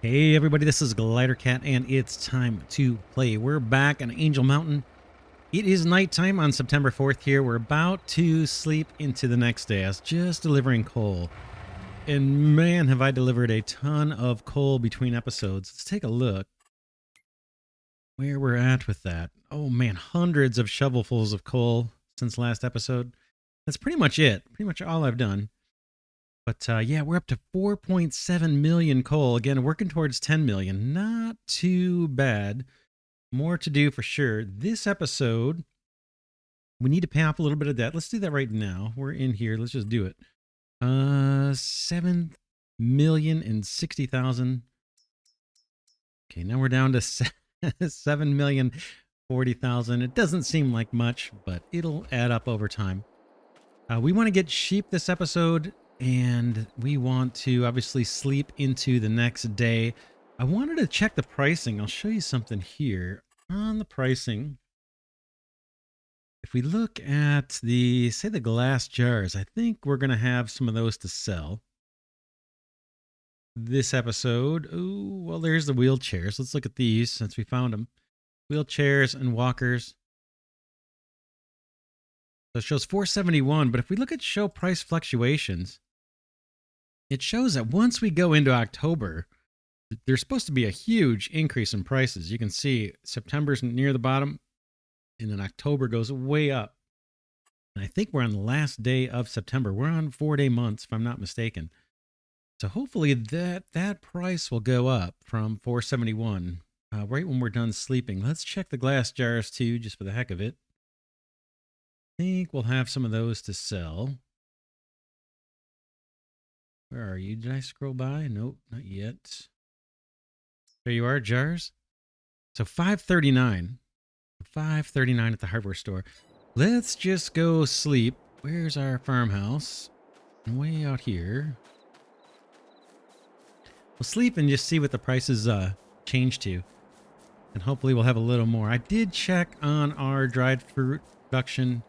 Hey everybody, this is Glidercat and it's time to play. We're back on Angel Mountain. It is nighttime on September 4th here. We're about to sleep into the next day. I was just delivering coal. And man, have I delivered a ton of coal between episodes. Let's take a look where we're at with that. Oh man, hundreds of shovelfuls of coal since last episode. That's pretty much it. Pretty much all I've done. But yeah, we're up to 4.7 million coal. Again, working towards 10 million. Not too bad. More to do for sure. This episode, we need to pay off a little bit of debt. Let's do that right now. We're in here. Let's just do it. 7,060,000. Okay, now we're down to 7,040,000. It doesn't seem like much, but it'll add up over time. We want to get sheep this episode, and we want to obviously sleep into the next day. I wanted to check the pricing. I'll show you something here on the pricing. If we look at the glass jars, I think we're going to have some of those to sell this episode. Oh, well, there's the wheelchairs. Let's look at these since we found them. Wheelchairs and walkers. So it shows 471, but if we look at show price fluctuations, it shows that once we go into October, there's supposed to be a huge increase in prices. You can see September's near the bottom, and then October goes way up. And I think we're on the last day of September. We're on 4-day months, if I'm not mistaken. So hopefully that price will go up from 471 right when we're done sleeping. Let's check the glass jars too, just for the heck of it. I think we'll have some of those to sell. Where are you? Did I scroll by? Nope, not yet. There you are, jars. So 539. 539 at the hardware store. Let's just go sleep. Where's our farmhouse? Way out here. We'll sleep and just see what the prices change to. And hopefully we'll have a little more. I did check on our dried fruit production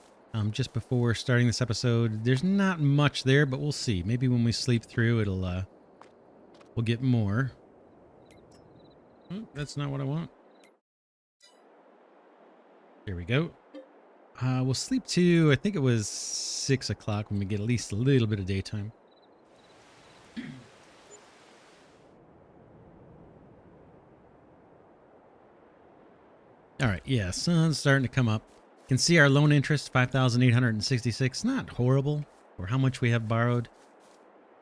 just before starting this episode. There's not much there, but we'll see. Maybe when we sleep through, we'll get more. Oh, that's not what I want. There we go. We'll sleep to, I think it was 6 o'clock when we get at least a little bit of daytime. All right, yeah, sun's starting to come up. You can see our loan interest, 5,866. Not horrible for how much we have borrowed.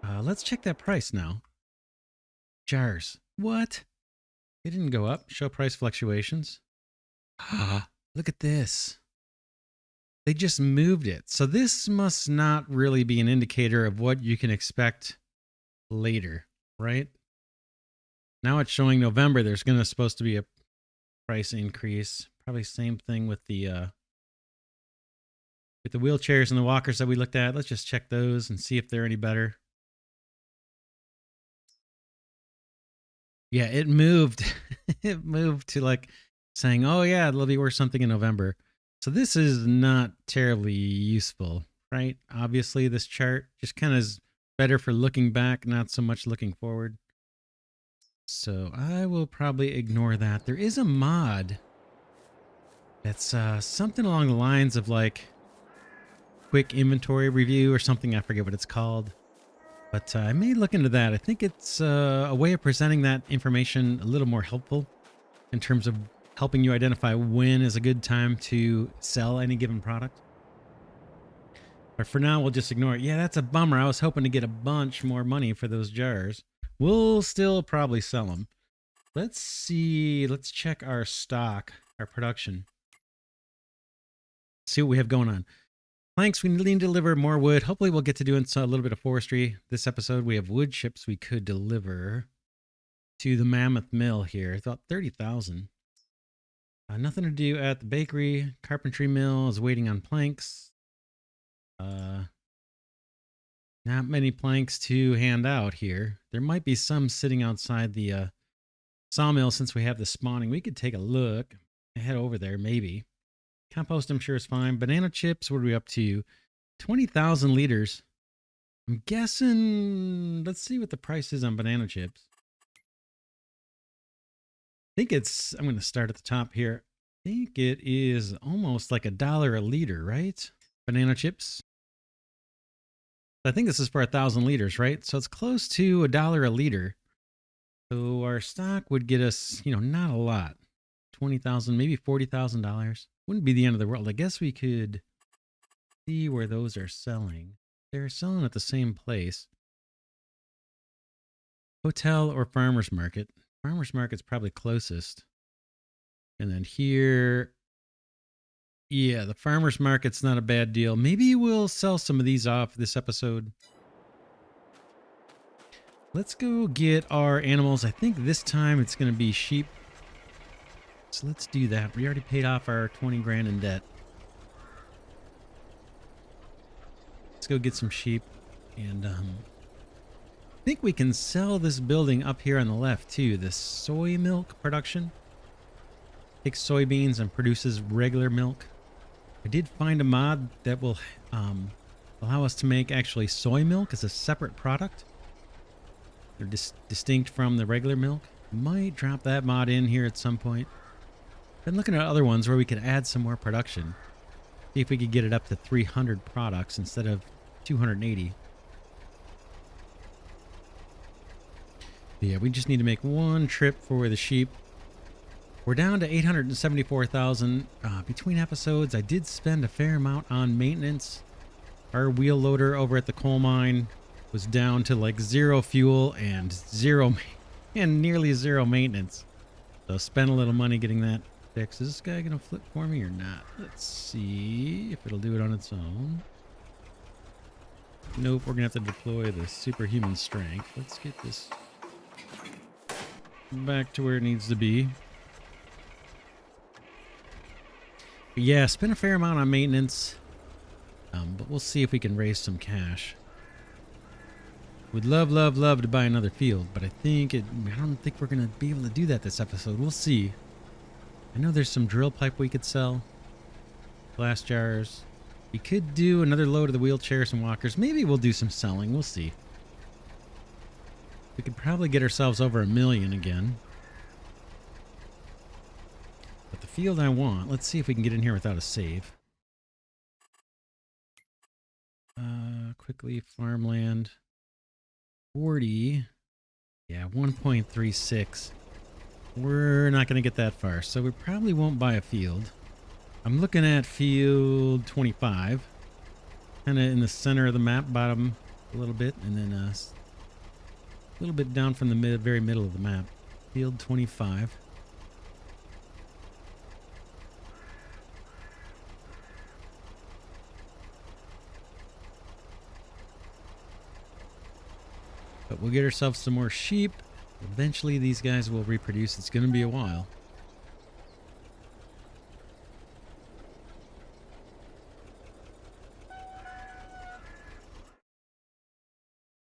Let's check that price now. Jars. What? It didn't go up. Show price fluctuations. Ah, look at this. They just moved it. So this must not really be an indicator of what you can expect later, right? Now it's showing November. There's supposed to be a price increase. Probably same thing with the wheelchairs and the walkers that we looked at. Let's just check those and see if they're any better. Yeah, it moved. It moved to like saying, oh yeah, it'll be worth something in November. So this is not terribly useful, right? Obviously, this chart just kind of is better for looking back, not so much looking forward. So I will probably ignore that. There is a mod that's something along the lines of like quick inventory review or something. I forget what it's called. But I may look into that. I think it's a way of presenting that information a little more helpful in terms of helping you identify when is a good time to sell any given product. But for now, we'll just ignore it. Yeah, that's a bummer. I was hoping to get a bunch more money for those jars. We'll still probably sell them. Let's see. Let's check our stock, our production. See what we have going on. Planks, we need to deliver more wood. Hopefully we'll get to doing a little bit of forestry this episode. We have wood chips we could deliver to the Mammoth Mill here. I thought 30,000. Nothing to do at the bakery. Carpentry mill is waiting on planks. Not many planks to hand out here. There might be some sitting outside the sawmill since we have the spawning. We could take a look. Head over there, maybe. Compost, I'm sure, is fine. Banana chips, what are we up to? 20,000 liters. I'm guessing, let's see what the price is on banana chips. think it's, I'm going to start at the top here. I think it is almost like $1 a liter, right? Banana chips. I think this is for 1,000 liters, right? So it's close to $1 a liter. So our stock would get us, not a lot. 20,000, maybe $40,000. Wouldn't be the end of the world. I guess we could see where those are selling. They're selling at the same place. Hotel or farmer's market. Farmer's market's probably closest. And then here, yeah, the farmer's market's not a bad deal. Maybe we'll sell some of these off this episode. Let's go get our animals. I think this time it's going to be sheep. So let's do that. We already paid off our 20 grand in debt. Let's go get some sheep. And I think we can sell this building up here on the left too. This soy milk production. Takes soybeans and produces regular milk. I did find a mod that will allow us to make actually soy milk as a separate product. They're distinct from the regular milk. Might drop that mod in here at some point. Been looking at other ones where we could add some more production. See if we could get it up to 300 products instead of 280. But yeah, we just need to make one trip for the sheep. We're down to 874,000. Between episodes, I did spend a fair amount on maintenance. Our wheel loader over at the coal mine was down to like 0 fuel and nearly 0 maintenance. So spent a little money getting that fixed. Is this guy gonna flip for me or not? Let's see if it'll do it on its own. Nope, we're gonna have to deploy the superhuman strength. Let's get this back to where it needs to be. But yeah, spent a fair amount on maintenance. But we'll see if we can raise some cash. Would love, love, love to buy another field, but I don't think we're going to be able to do that this episode. We'll see. I know there's some drill pipe we could sell. Glass jars. We could do another load of the wheelchairs and walkers. Maybe we'll do some selling. We'll see. We could probably get ourselves over 1 million again. But the field I want, let's see if we can get in here without a save. Quickly, farmland. 40. Yeah, 1.36. We're not going to get that far, so we probably won't buy a field. I'm looking at field 25. Kind of in the center of the map, bottom a little bit, and then a little bit down from the very middle of the map. Field 25. But we'll get ourselves some more sheep. Eventually these guys will reproduce. It's going to be a while.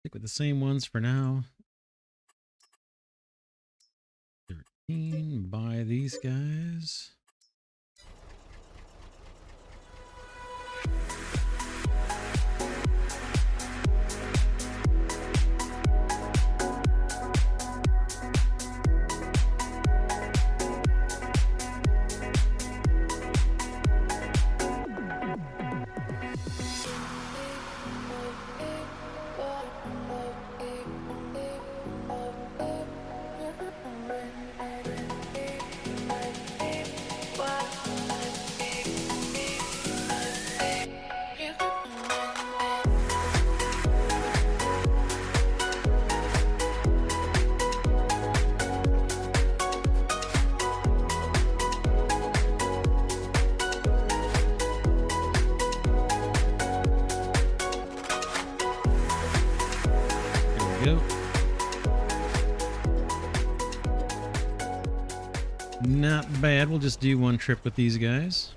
Stick with the same ones for now. 13, buy these guys. Go. Not bad. We'll just do one trip with these guys.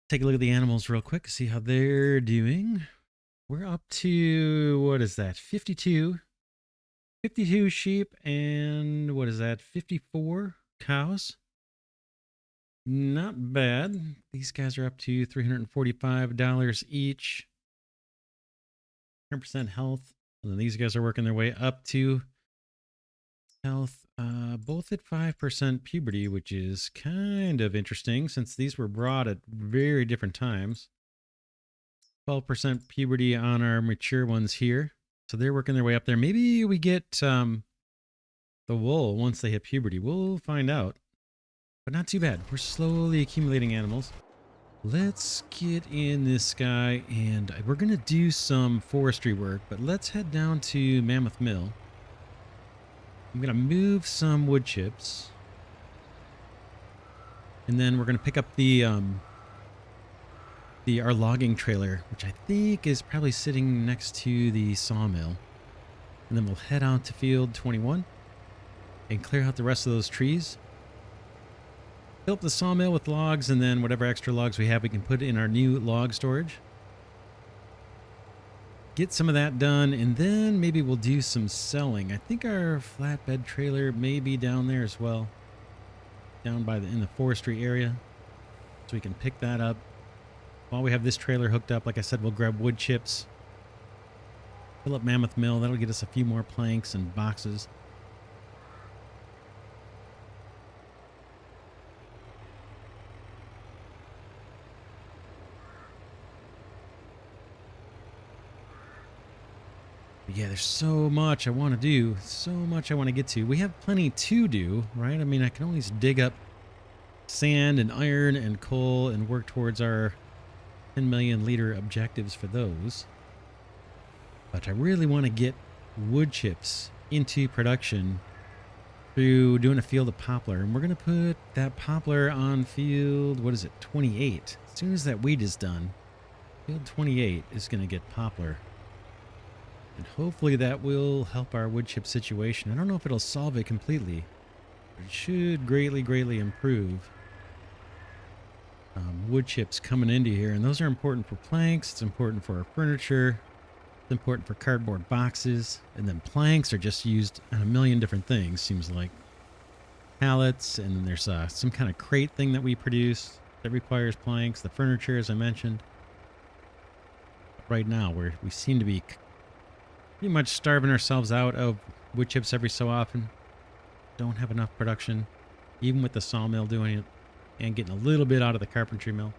Take a look at the animals real quick, see how they're doing. We're up to, what is that, 52. 52 sheep and what is that, 54 cows. Not bad. These guys are up to $345 each. 100% health. And then these guys are working their way up to health, both at 5% puberty, which is kind of interesting since these were brought at very different times. 12% puberty on our mature ones here. So they're working their way up there. Maybe we get the wool once they hit puberty. We'll find out. But not too bad. We're slowly accumulating animals. Let's get in this guy, and we're going to do some forestry work, but let's head down to Mammoth Mill. I'm going to move some wood chips. And then we're going to pick up our logging trailer, which I think is probably sitting next to the sawmill. And then we'll head out to field 21 and clear out the rest of those trees. Fill up the sawmill with logs, and then whatever extra logs we have, we can put in our new log storage. Get some of that done, and then maybe we'll do some selling. I think our flatbed trailer may be down there as well, down by in the forestry area, so we can pick that up. While we have this trailer hooked up, like I said, we'll grab wood chips, fill up Mammoth Mill. That'll get us a few more planks and boxes. But yeah, there's so much I want to do, so much I want to get to. We have plenty to do, right? I mean, I can always dig up sand and iron and coal and work towards our 10 million liter objectives for those. But I really want to get wood chips into production through doing a field of poplar. And we're going to put that poplar on field, what is it, 28. As soon as that wheat is done, field 28 is going to get poplar. And hopefully that will help our wood chip situation. I don't know if it'll solve it completely, but it should greatly, greatly improve wood chips coming into here. And those are important for planks. It's important for our furniture. It's important for cardboard boxes. And then planks are just used on a million different things, seems like. Pallets, and then there's some kind of crate thing that we produce that requires planks. The furniture, as I mentioned. Right now, we seem to be pretty much starving ourselves out of wood chips every so often. Don't have enough production, even with the sawmill doing it, and getting a little bit out of the carpentry mill.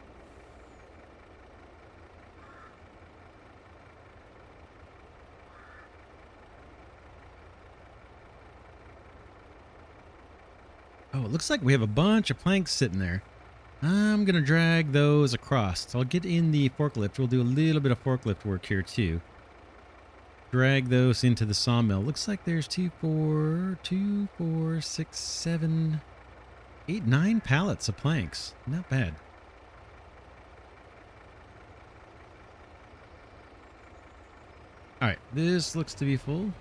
Oh, it looks like we have a bunch of planks sitting there. I'm going to drag those across. So I'll get in the forklift. We'll do a little bit of forklift work here too. Drag those into the sawmill. Looks like there's 2, 4, 6, 7, 8, 9 pallets of planks. Not bad. All right, this looks to be full.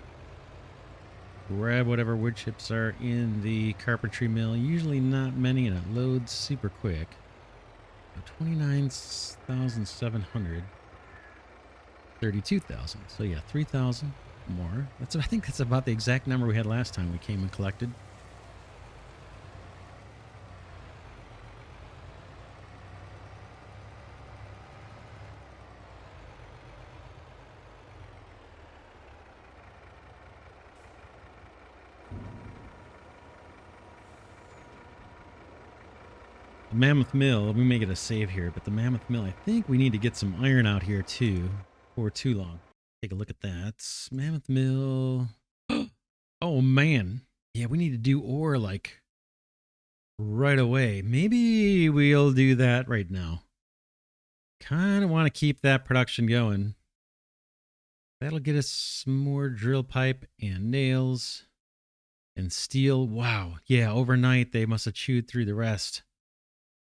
Grab whatever wood chips are in the carpentry mill. Usually not many, and it loads super quick. 29,700. 32,000. So yeah, 3,000 more. I think that's about the exact number we had last time we came and collected. The Mammoth Mill, we may get a save here, but the Mammoth Mill, I think we need to get some iron out here too. For too long. Take a look at that. Mammoth Mill. Oh man. Yeah, we need to do ore like right away. Maybe we'll do that right now. Kind of want to keep that production going. That'll get us some more drill pipe and nails and steel. Wow. Yeah, overnight they must have chewed through the rest.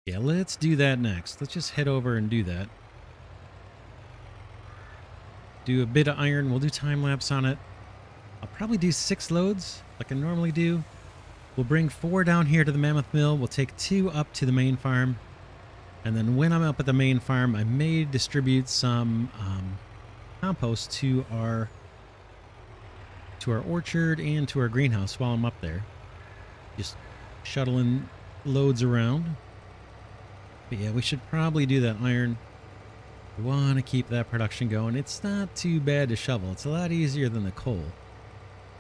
Yeah, let's do that next. Let's just head over and do that. Do a bit of iron. We'll do time lapse on it. I'll probably do 6 loads like I normally do. We'll bring 4 down here to the Mammoth Mill. We'll take 2 up to the main farm. And then when I'm up at the main farm, I may distribute some compost to our orchard and to our greenhouse while I'm up there. Just shuttling loads around. But yeah, we should probably do that iron. You want to keep that production going. It's not too bad to shovel. It's a lot easier than the coal.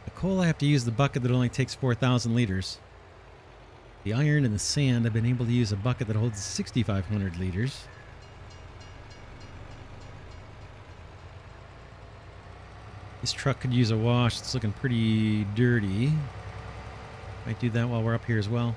The coal, I have to use the bucket that only takes 4,000 liters. The iron and the sand, I've been able to use a bucket that holds 6,500 liters. This truck could use a wash. It's looking pretty dirty. Might do that while we're up here as well.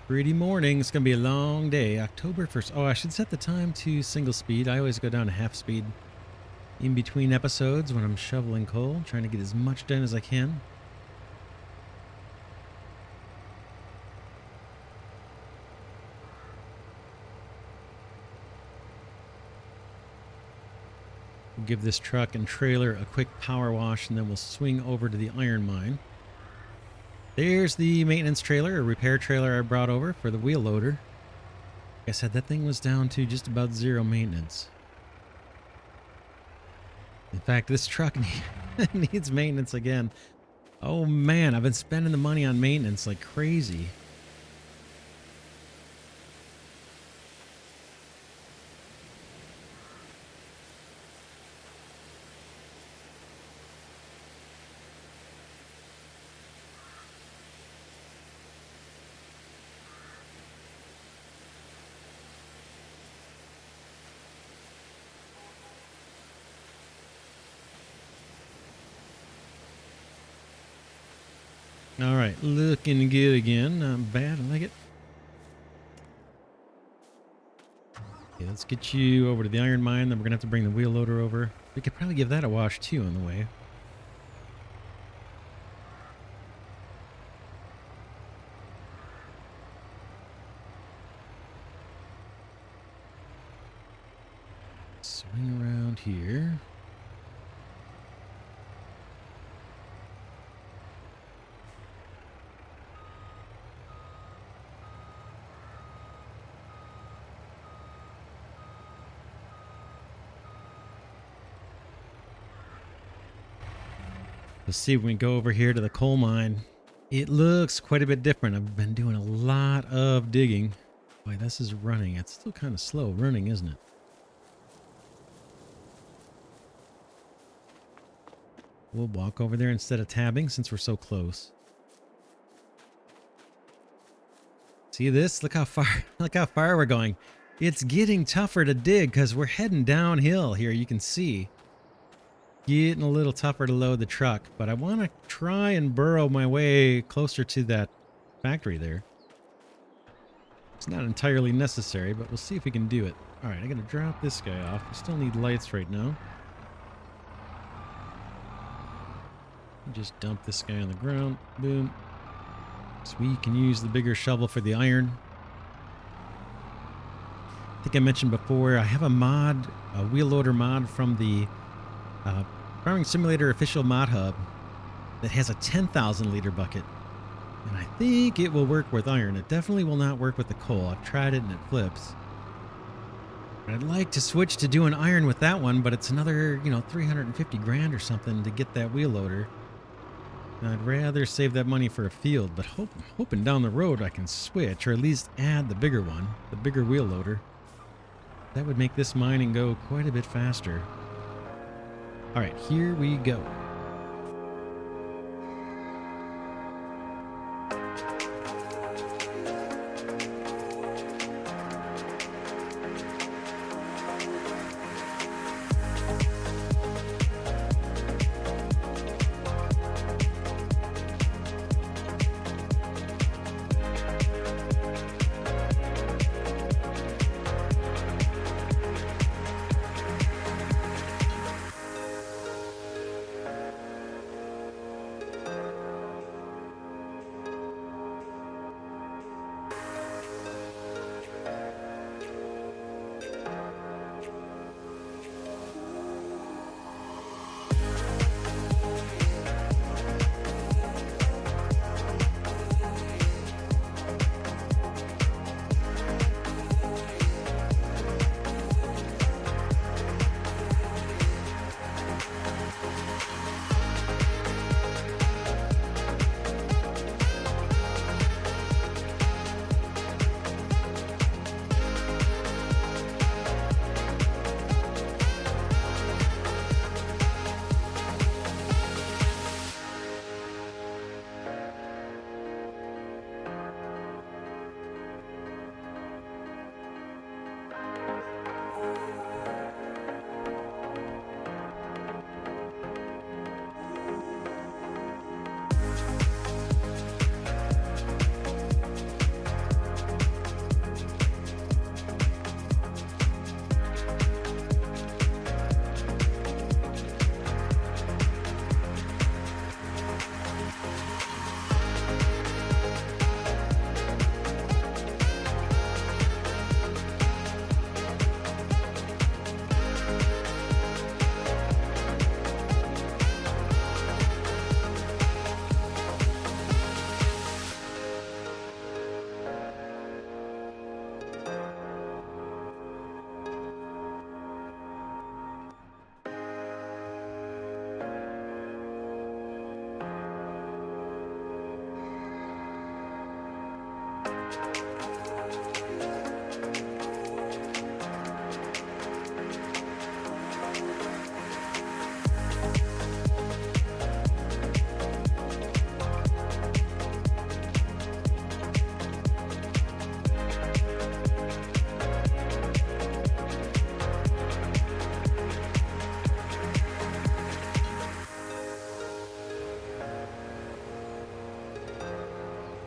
Pretty morning. It's going to be a long day. October 1st. Oh, I should set the time to single speed. I always go down to half speed in between episodes when I'm shoveling coal, trying to get as much done as I can. We'll give this truck and trailer a quick power wash, and then we'll swing over to the iron mine. There's the maintenance trailer, or repair trailer I brought over for the wheel loader. Like I said, that thing was down to just about zero maintenance. In fact, this truck needs maintenance again. Oh man, I've been spending the money on maintenance like crazy. All right, looking good again. Not bad. I like it. Okay, let's get you over to the iron mine. Then we're going to have to bring the wheel loader over. We could probably give that a wash too on the way. Swing around here. Let's see when we go over here to the coal mine. It looks quite a bit different. I've been doing a lot of digging. Boy, this is running. It's still kind of slow running, isn't it? We'll walk over there instead of tabbing since we're so close. See this? Look how far we're going. It's getting tougher to dig because we're heading downhill here. You can see. Getting a little tougher to load the truck, but I want to try and burrow my way closer to that factory there. It's not entirely necessary, but we'll see if we can do it. All right, I got to drop this guy off. We still need lights right now. Just dump this guy on the ground. Boom. So we can use the bigger shovel for the iron. I think I mentioned before, I have a mod, a wheel loader mod from the Farming Simulator official mod hub that has a 10,000 liter bucket. And I think it will work with iron. It definitely will not work with the coal. I've tried it and it flips. But I'd like to switch to doing iron with that one, but it's another, 350 grand or something to get that wheel loader. And I'd rather save that money for a field, but hoping down the road I can switch, or at least add the bigger one, the bigger wheel loader. That would make this mining go quite a bit faster. All right, here we go.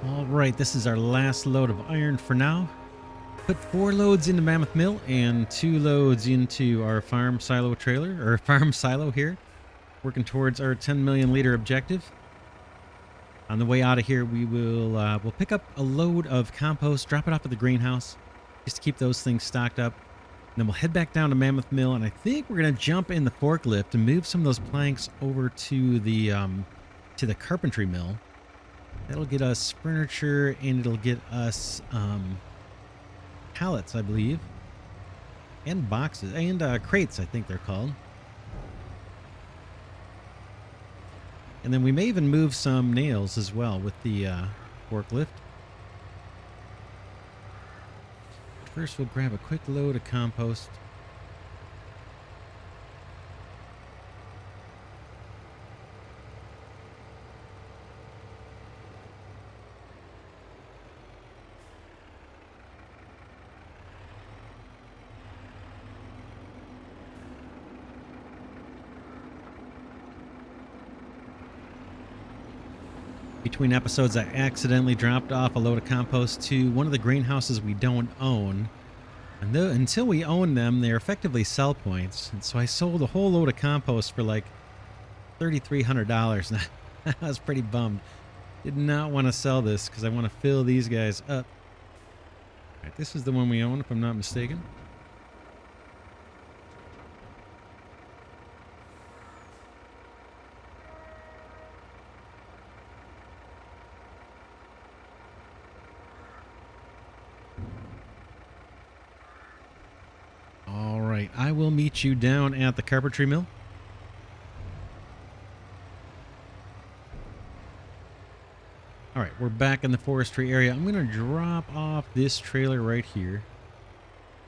All right, this is our last load of iron for now. Put 4 loads into Mammoth Mill and 2 loads into our farm silo trailer, or farm silo here. Working towards our 10 million liter objective. On the way out of here, we'll pick up a load of compost, drop it off at the greenhouse, just to keep those things stocked up. And then we'll head back down to Mammoth Mill, and I think we're gonna jump in the forklift and move some of those planks over to the carpentry mill. That'll get us furniture, and it'll get us pallets, I believe, and boxes, and crates, I think they're called. And then we may even move some nails as well with the forklift. First, we'll grab a quick load of compost. Between episodes, I accidentally dropped off a load of compost to one of the greenhouses we don't own. And until we own them, they're effectively sell points. And so I sold a whole load of compost for like $3,300. And I was pretty bummed. Did not want to sell this because I want to fill these guys up. All right, this is the one we own, if I'm not mistaken. I will meet you down at the carpentry mill. All right, we're back in the forestry area. I'm going to drop off this trailer right here.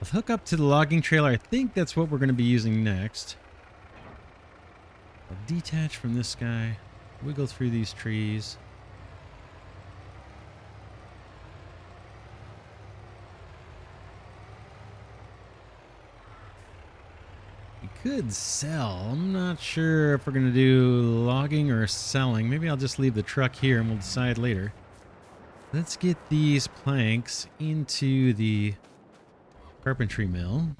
I'll hook up to the logging trailer. I think that's what we're going to be using next. I'll detach from this guy, wiggle through these trees. Could sell. I'm not sure if we're going to do logging or selling. Maybe I'll just leave the truck here and we'll decide later. Let's get these planks into the carpentry mill.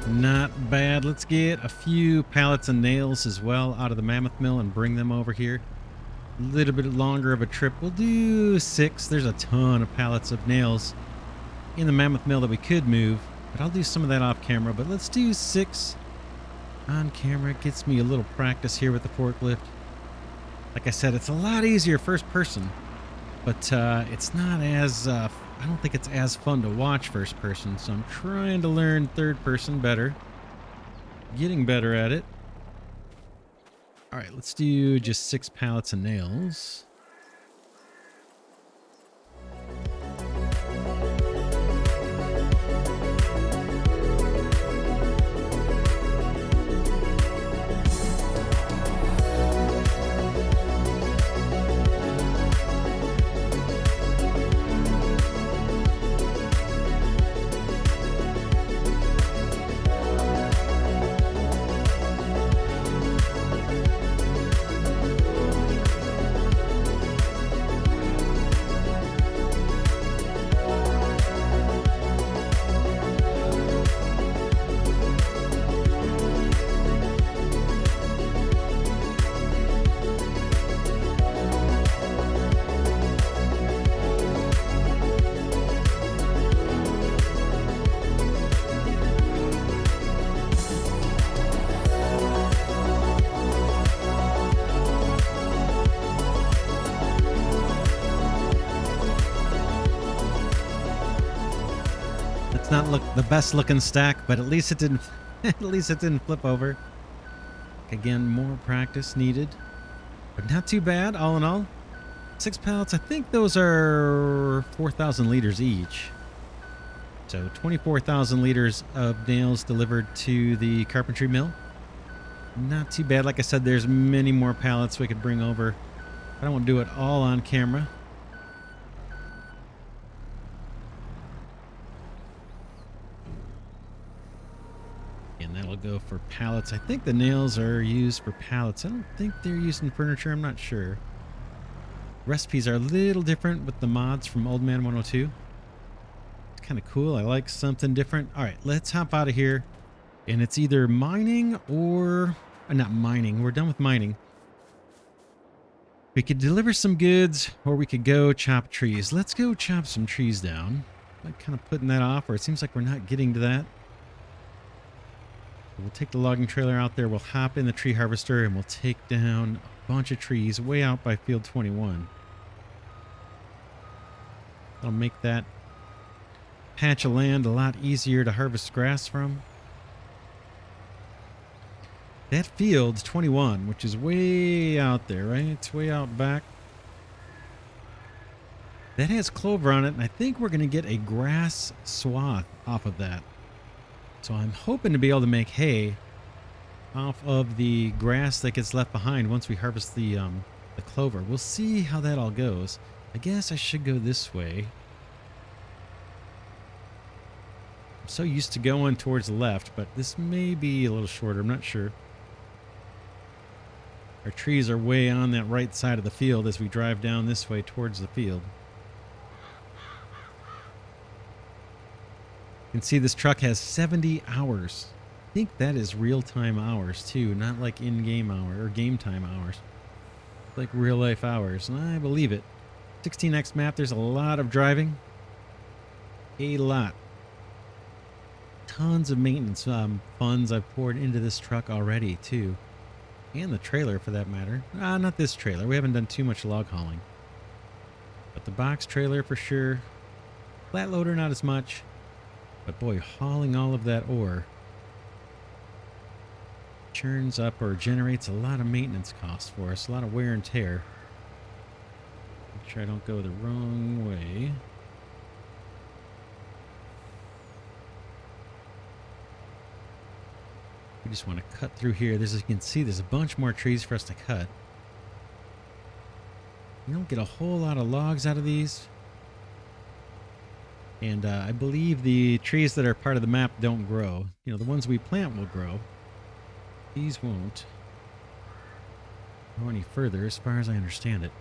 Not bad. Let's get a few pallets of nails as well out of the Mammoth Mill and bring them over here. A little bit longer of a trip. We'll do 6. There's a ton of pallets of nails in the Mammoth Mill that we could move, but I'll do some of that off camera. But let's do 6 on camera. It gets me a little practice here with the forklift. Like I said, it's a lot easier first person, but it's not as I don't think it's as fun to watch first person, so I'm trying to learn third person better. Getting better at it. All right, let's do just 6 pallets of nails. not look the best looking stack, but at least it didn't at least it didn't flip over. Again, more practice needed, but not too bad all in all. 6 pallets, I think those are 4,000 liters each. So 24,000 liters of nails delivered to the carpentry mill. Not too bad. Like I said, there's many more pallets we could bring over. I don't want to do it all on camera. And that'll go for pallets. I think the nails are used for pallets. I don't think they're used in furniture. I'm not sure. Recipes are a little different with the mods from Old Man 102. It's kind of cool. I like something different. All right, let's hop out of here. And it's either mining or... not mining. We're done with mining. We could deliver some goods or we could go chop trees. Let's go chop some trees down. I'm kind of putting that off, or it seems like we're not getting to that. We'll take the logging trailer out there. We'll hop in the tree harvester and we'll take down a bunch of trees way out by field 21. That'll make that patch of land a lot easier to harvest grass from. That field 21, which is way out there, right? It's way out back. That has clover on it, and I think we're going to get a grass swath off of that. So I'm hoping to be able to make hay off of the grass that gets left behind once we harvest the clover. We'll see how that all goes. I guess I should go this way. I'm so used to going towards the left, but this may be a little shorter. I'm not sure. Our trees are way on that right side of the field as we drive down this way towards the field. You can see this truck has 70 hours. I think that is real-time hours too, not like in-game hour or game time hours. Like real-life hours, and I believe it. 16x map, there's a lot of driving. A lot. Tons of maintenance funds I've poured into this truck already too. And the trailer, for that matter. Not this trailer. We haven't done too much log hauling. But the box trailer, for sure. Flat loader, not as much. But boy, hauling all of that ore churns up or generates a lot of maintenance costs for us. A lot of wear and tear. Make sure I don't go the wrong way. We just want to cut through here. As you can see, there's a bunch more trees for us to cut. You don't get a whole lot of logs out of these. And I believe the trees that are part of the map don't grow. You know, the ones we plant will grow. These won't go any further as far as I understand it.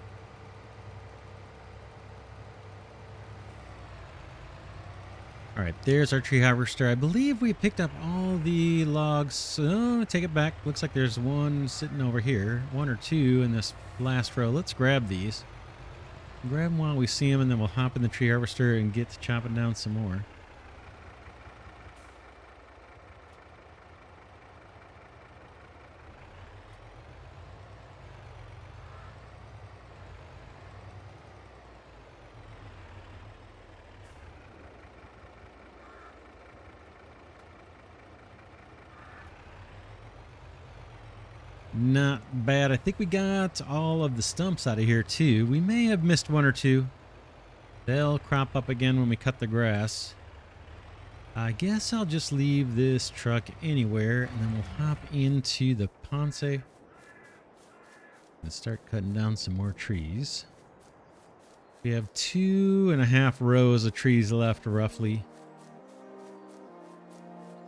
All right, there's our tree harvester. I believe we picked up all the logs. Oh, take it back. Looks like there's one sitting over here. One or two in this last row. Let's grab these. Grab them while we see them, and then we'll hop in the tree harvester and get to chopping down some more. Not bad. I think we got all of the stumps out of here too. We may have missed one or two. They'll crop up again when we cut the grass. I guess I'll just leave this truck anywhere, and then we'll hop into the Ponce and start cutting down some more trees. We have 2.5 rows of trees left, roughly.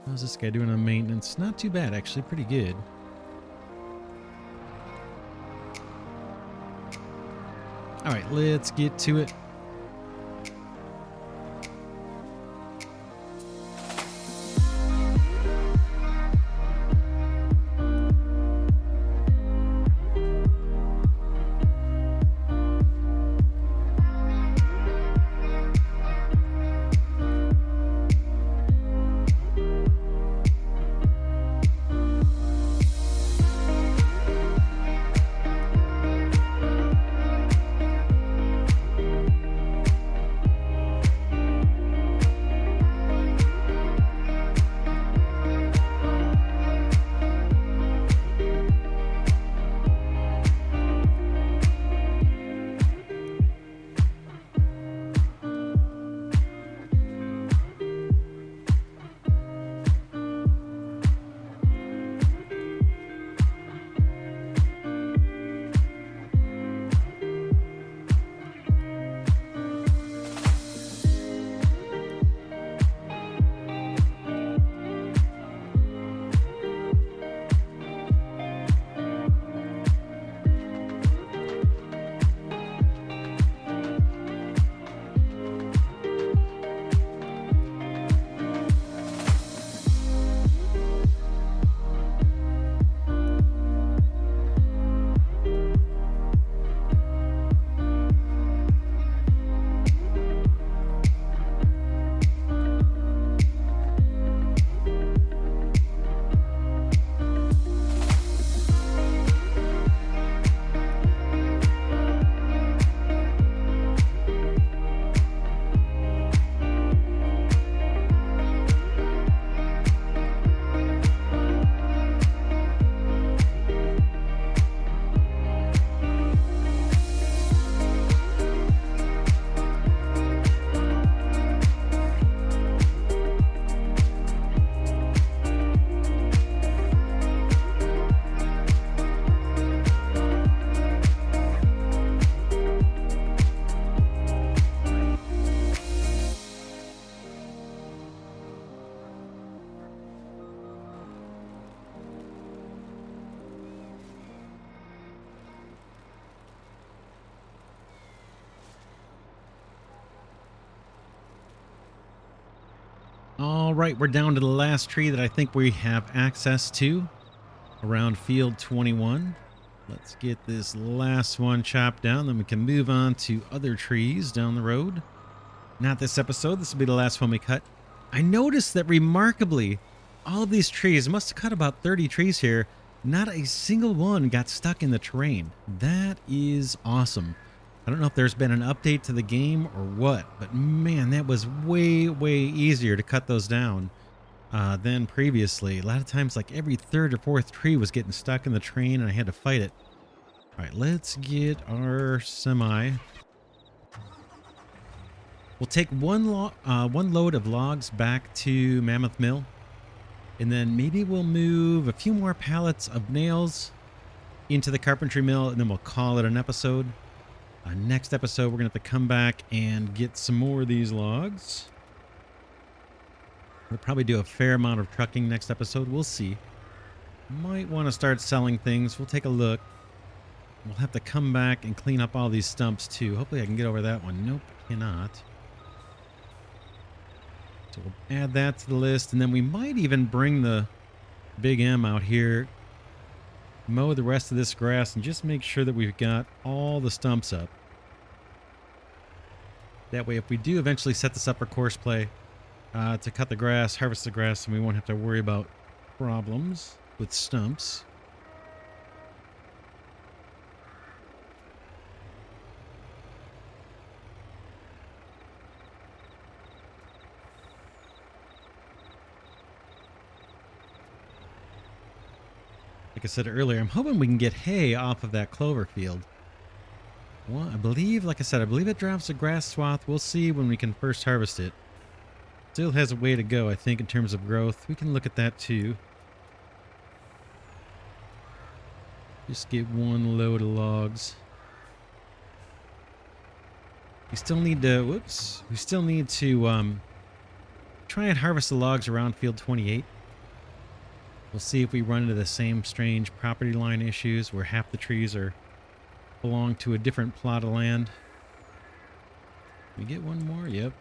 How's this guy doing on maintenance? Not too bad, actually. Pretty good. All right, let's get to it. All right, we're down to the last tree that I think we have access to around field 21. Let's get this last one chopped down, then we can move on to other trees down the road. Not this episode, this will be the last one we cut. I noticed that remarkably, all of these trees, must have cut about 30 trees here, not a single one got stuck in the terrain. That is awesome. I don't know if there's been an update to the game or what, but man, that was way, way easier to cut those down than previously. A lot of times, like every third or fourth tree was getting stuck in the terrain and I had to fight it. All right, let's get our semi. We'll take one load of logs back to Mammoth Mill, and then maybe we'll move a few more pallets of nails into the carpentry mill, and then we'll call it an episode. Next episode, we're going to have to come back and get some more of these logs. We'll probably do a fair amount of trucking next episode. We'll see. Might want to start selling things. We'll take a look. We'll have to come back and clean up all these stumps too. Hopefully I can get over that one. Nope, cannot. So we'll add that to the list, and then we might even bring the Big M out here, mow the rest of this grass, and just make sure that we've got all the stumps up. That way, if we do eventually set this up for course play to cut the grass, harvest the grass, and we won't have to worry about problems with stumps. Like I said earlier, I'm hoping we can get hay off of that clover field. Well, I believe, like I said, I believe it drops a grass swath. We'll see when we can first harvest it. Still has a way to go, I think, in terms of growth. We can look at that too. Just get one load of logs. We still need to, whoops, we still need to try and harvest the logs around field 28. We'll see if we run into the same strange property line issues where half the trees belong to a different plot of land. Can we get one more? Yep.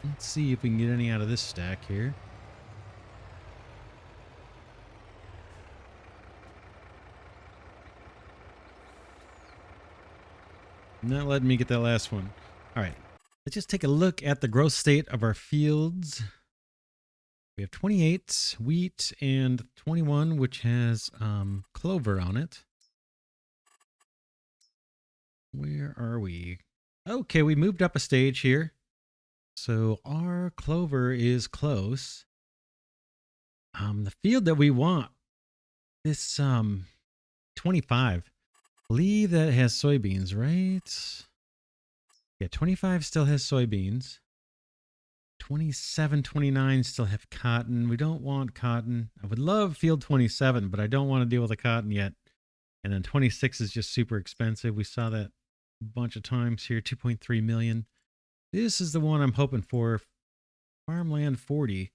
Let's see if we can get any out of this stack here. Not letting me get that last one. All right. Let's just take a look at the growth state of our fields. We have 28 wheat and 21, which has clover on it. Where are we? Okay, we moved up a stage here. So our clover is close. The field that we want, this 25, I believe that has soybeans, right? Yeah, 25 still has soybeans. 27, 29 still have cotton. We don't want cotton. I would love field 27, but I don't want to deal with the cotton yet. And then 26 is just super expensive. We saw that a bunch of times here, 2.3 million. This is the one I'm hoping for. Farmland 40,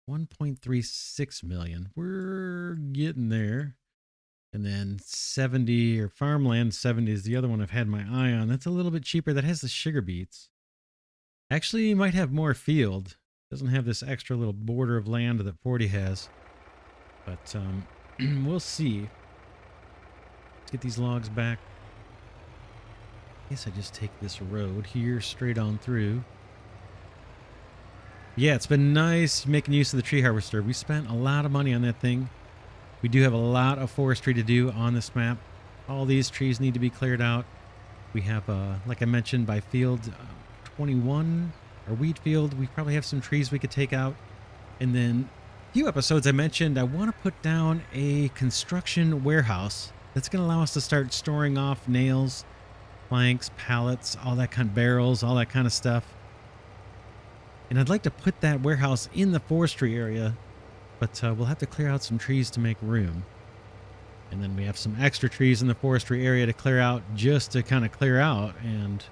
1.36 million. We're getting there. And then 70, or Farmland 70 is the other one I've had my eye on. That's a little bit cheaper. That has the sugar beets. Actually, you might have more field. Doesn't have this extra little border of land that 40 has. But we'll see. Let's get these logs back. I guess I just take this road here straight on through. Yeah, it's been nice making use of the tree harvester. We spent a lot of money on that thing. We do have a lot of forestry to do on this map. All these trees need to be cleared out. We have, like I mentioned, by field 21, our wheat field, we probably have some trees we could take out. And then a few episodes I mentioned, I want to put down a construction warehouse that's going to allow us to start storing off nails, planks, pallets, all that kind of barrels, all that kind of stuff. And I'd like to put that warehouse in the forestry area, but we'll have to clear out some trees to make room. And then we have some extra trees in the forestry area to clear out, just to kind of clear out and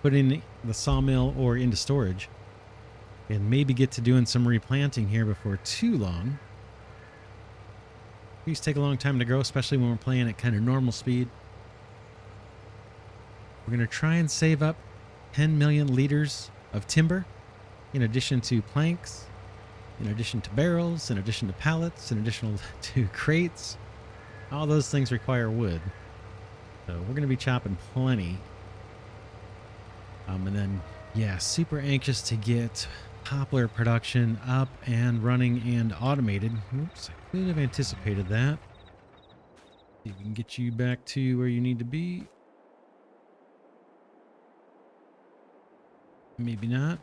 put in the sawmill or into storage. And maybe get to doing some replanting here before too long. Trees take a long time to grow, especially when we're playing at kind of normal speed. We're going to try and save up 10 million liters of timber. in addition to planks, in addition to barrels, in addition to pallets, in addition to crates. All those things require wood. So we're going to be chopping plenty. And then, yeah, super anxious to get poplar production up and running and automated. Oops, I could have anticipated that. See if we can get you back to where you need to be. Maybe not.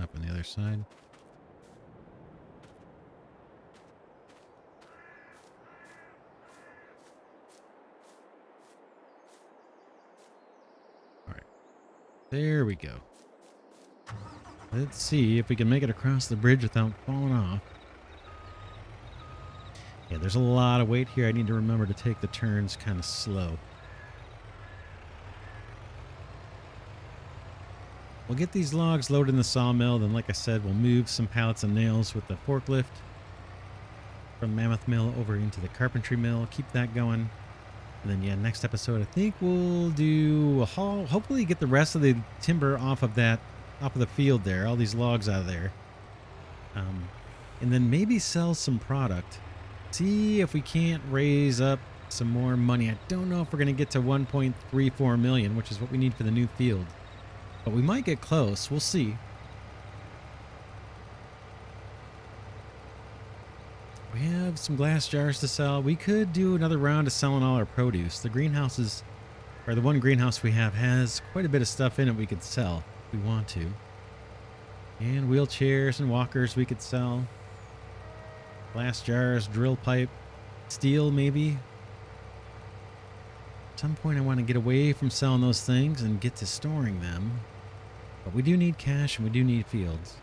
Up on the other side. All right. There we go. Let's see if we can make it across the bridge without falling off. Yeah, there's a lot of weight here. I need to remember to take the turns kind of slow. We'll get these logs loaded in the sawmill. Then, like I said, we'll move some pallets and nails with the forklift from Mammoth Mill over into the carpentry mill. Keep that going. And then, yeah, next episode, I think we'll do a haul. Hopefully get the rest of the timber off of the field there. All these logs out of there. And then maybe sell some product. See if we can't raise up some more money. I don't know if we're going to get to 1.34 million, which is what we need for the new field. But we might get close. We'll see. We have some glass jars to sell. We could do another round of selling all our produce. The greenhouses, or the one greenhouse we have, has quite a bit of stuff in it we could sell if we want to. And wheelchairs and walkers we could sell. Glass jars, drill pipe, steel maybe. At some point I want to get away from selling those things and get to storing them. But we do need cash and we do need fields.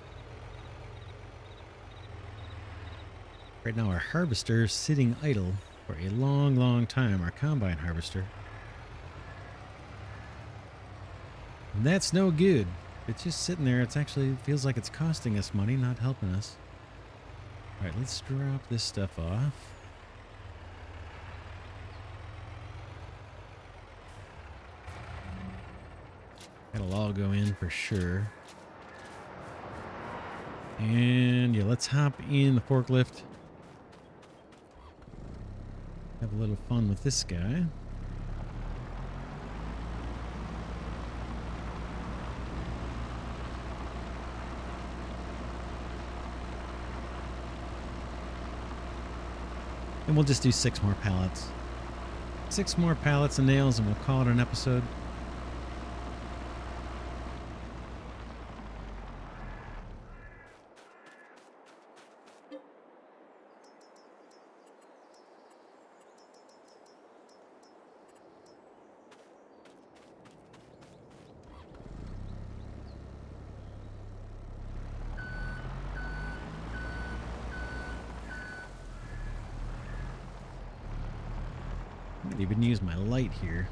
Right now our harvester is sitting idle for a long, long time, our combine harvester. And that's no good. It's just sitting there. It's actually feels like it's costing us money, not helping us. All right, let's drop this stuff off. That'll all go in for sure. And yeah, let's hop in the forklift. Have a little fun with this guy. And we'll just do 6 more pallets. 6 more pallets and nails and we'll call it an episode. I might even use my light here.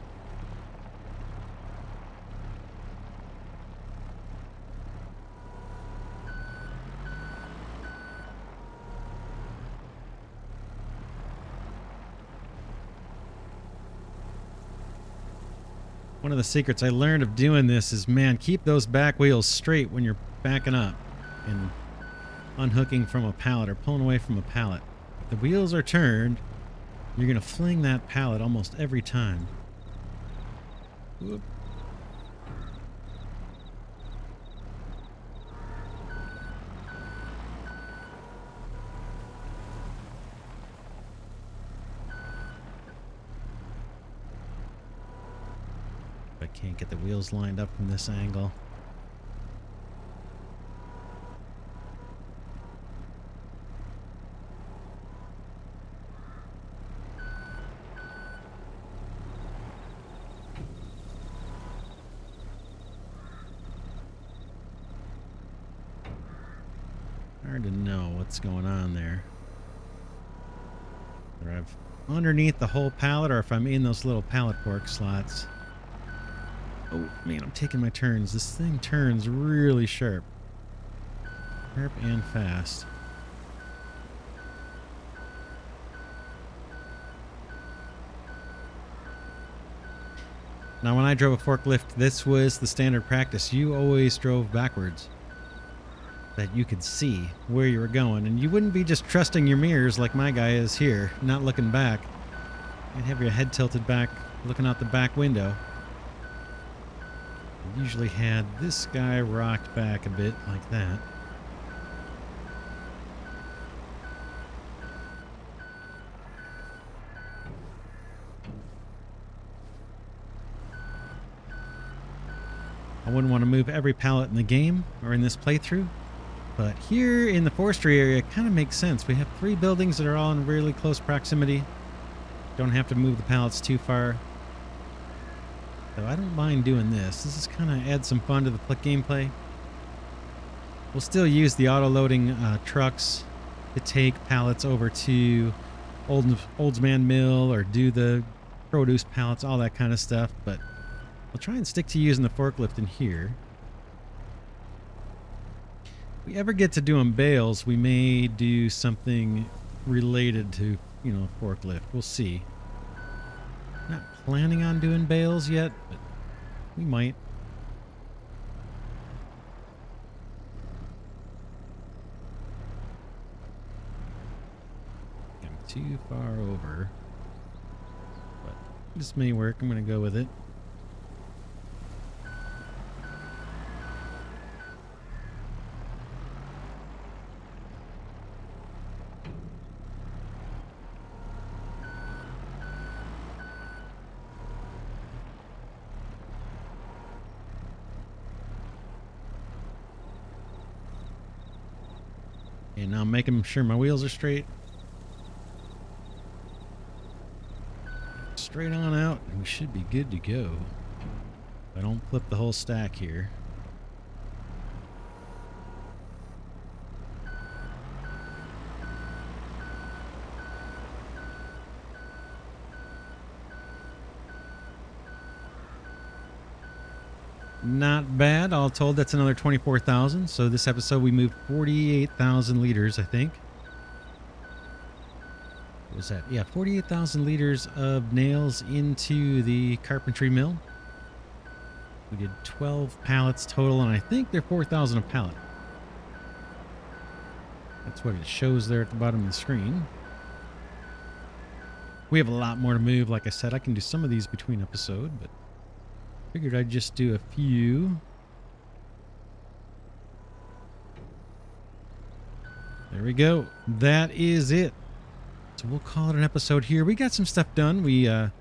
One of the secrets I learned of doing this is, man, keep those back wheels straight when you're backing up and unhooking from a pallet or pulling away from a pallet. If the wheels are turned, you're going to fling that pallet almost every time. Whoop. I can't get the wheels lined up from this angle. Hard to know what's going on there. Whether I'm underneath the whole pallet or if I'm in those little pallet fork slots. Oh man, I'm taking my turns. This thing turns really sharp. Sharp and fast. Now when I drove a forklift, this was the standard practice. You always drove backwards. that you could see where you were going, and you wouldn't be just trusting your mirrors like my guy is here, not looking back. You'd have your head tilted back, looking out the back window. I usually had this guy rocked back a bit like that. I wouldn't want to move every pallet in the game or in this playthrough, but here in the forestry area, it kind of makes sense. We have 3 buildings that are all in really close proximity. Don't have to move the pallets too far. So I don't mind doing this. This is kind of add some fun to the gameplay. We'll still use the auto-loading trucks to take pallets over to Oldsman Mill or do the produce pallets, all that kind of stuff, but we'll try and stick to using the forklift in here. If we ever get to doing bales, we may do something related to, forklift. We'll see. Not planning on doing bales yet, but we might. I'm too far over, but this may work. I'm going to go with it. And now I'm making sure my wheels are straight. Straight on out, and we should be good to go. If I don't flip the whole stack here. Not bad. All told, that's another 24,000. So this episode we moved 48,000 liters, I think. What was that? Yeah, 48,000 liters of nails into the carpentry mill. We did 12 pallets total, and I think they're 4,000 a pallet. That's what it shows there at the bottom of the screen. We have a lot more to move. Like I said, I can do some of these between episodes, but figured I'd just do a few. There we go. That is it. So we'll call it an episode here. We got some stuff done. We got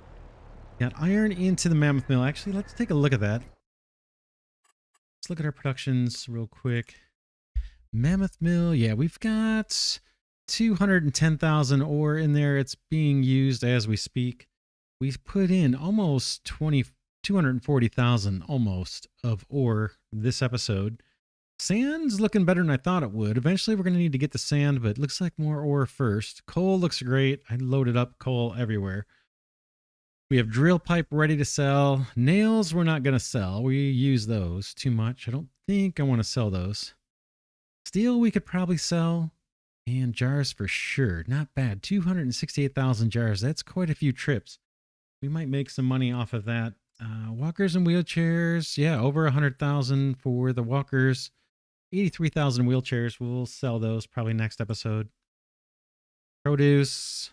iron into the mammoth mill. Actually, let's take a look at that. Let's look at our productions real quick. Mammoth mill. Yeah, we've got 210,000 ore in there. It's being used as we speak. We've put in almost 240,000 almost of ore this episode. Sand's looking better than I thought it would. Eventually we're going to need to get the sand, but it looks like more ore first. Coal looks great. I loaded up coal everywhere. We have drill pipe ready to sell. Nails we're not going to sell. We use those too much. I don't think I want to sell those. Steel we could probably sell. And jars for sure. Not bad. 268,000 jars. That's quite a few trips. We might make some money off of that. Walkers and wheelchairs. Yeah, over 100,000 for the walkers. 83,000 wheelchairs. We'll sell those probably next episode. Produce.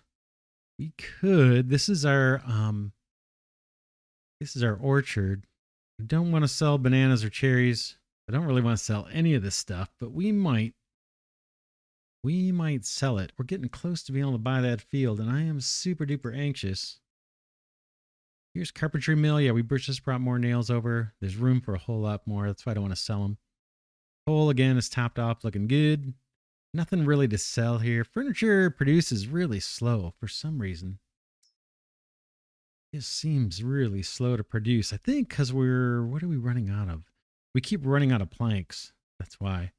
We could. This is our orchard. I don't want to sell bananas or cherries. I don't really want to sell any of this stuff, but we might. We might sell it. We're getting close to being able to buy that field, and I am super duper anxious. Here's carpentry mill. Yeah, we just brought more nails over. There's room for a whole lot more. That's why I don't want to sell them. Coal again is topped off, looking good. Nothing really to sell here. Furniture produces really slow for some reason. This seems really slow to produce. I think because what are we running out of? We keep running out of planks. That's why.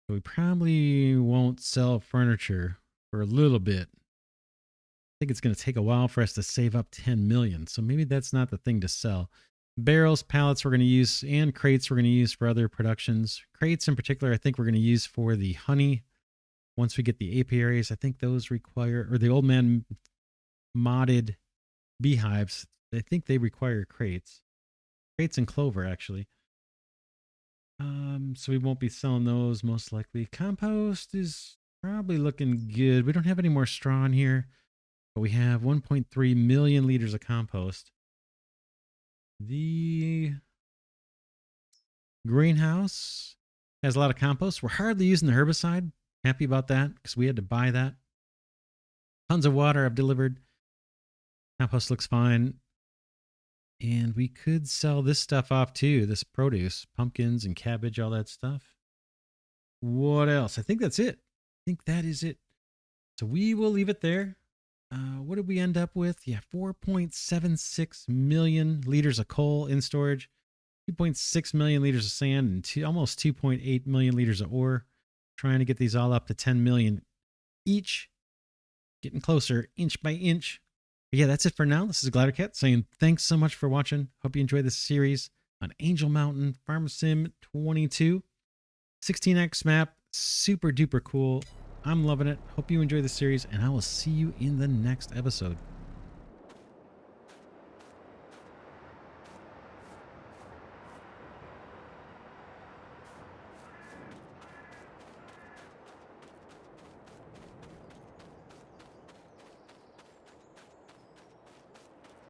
So we probably won't sell furniture for a little bit. I think it's going to take a while for us to save up 10 million. So maybe that's not the thing to sell. Barrels, pallets we're going to use, and crates we're going to use for other productions. Crates in particular, I think we're going to use for the honey. Once we get the apiaries, I think those require, or the old man modded beehives, I think they require crates. Crates and clover, actually. So we won't be selling those most likely. Compost is probably looking good. We don't have any more straw in here, but we have 1.3 million liters of compost. The greenhouse has a lot of compost. We're hardly using the herbicide. Happy about that because we had to buy that. Tons of water I've delivered. Compost looks fine. And we could sell this stuff off too, this produce, pumpkins and cabbage, all that stuff. What else? I think that's it. I think that is it. So we will leave it there. What did we end up with? Yeah, 4.76 million liters of coal in storage, 2.6 million liters of sand, and almost 2.8 million liters of ore. Trying to get these all up to 10 million each. Getting closer, inch by inch. But yeah, that's it for now. This is Glidercat saying thanks so much for watching. Hope you enjoyed this series on Angel Mountain Farm Sim 22. 16x map, super duper cool. I'm loving it. Hope you enjoy the series, and I will see you in the next episode.